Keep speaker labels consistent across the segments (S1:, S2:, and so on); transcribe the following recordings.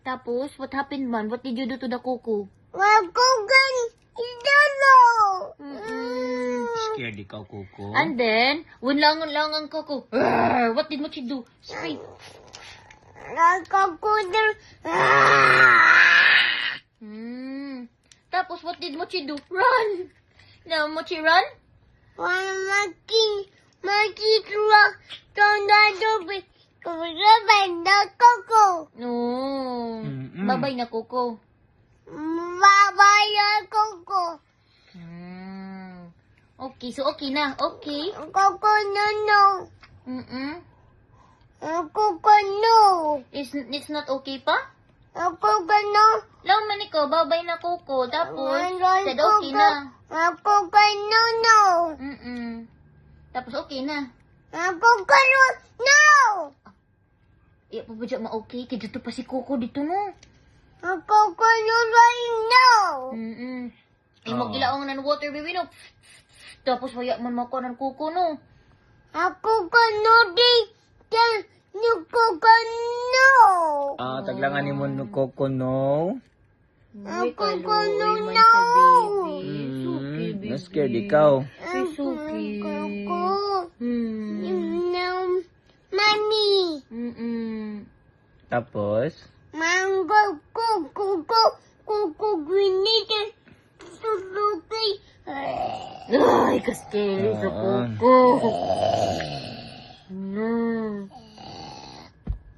S1: Tapos, what happened man? What did you do to the Coco?
S2: Makugan idolo.
S3: Scared ikaw, Coco?
S1: And then, lang ang Coco. What did Mochi do? Scream.
S2: Nakakudan.
S1: Tapos, what did Mochi do? Run! Now, Mochi, run?
S2: Makitwa. Tondadobi. Kurabay na koko.
S1: No. Babay na Coco.
S2: Babay na koko.
S1: Okay, so okay na. Okay.
S2: Koko no. Koko no.
S1: It's not okay pa?
S2: Koko no.
S1: Lang man ikaw, babay na Coco. Tapos, said okay na.
S2: Koko no.
S1: Tapos okay na.
S2: Koko no.
S1: Iya pa ba dyan ma-okay? Kaya dito pa si Coco dito no.
S2: Koko no.
S1: Imog gilaong ng water baby no. Tapos waya man mako ng Coco no.
S2: Koko no di. Koko no.
S3: Taglangan ni mo no, Coco, no?
S2: Koko no.
S3: Na-scared ikaw.
S1: Suki.
S2: Koko. No. Mami.
S3: Tapos?
S2: Mango Koko grenade. Suki.
S1: Ay, ka-scary sa Coco.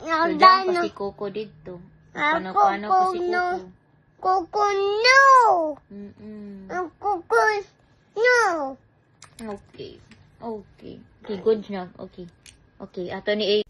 S1: So, dyan pa si Coco dito. Paano pa si Coco?
S2: Koko no. Koko no.
S1: Okay. Okay, good na. Okay. Okay, ato ni A.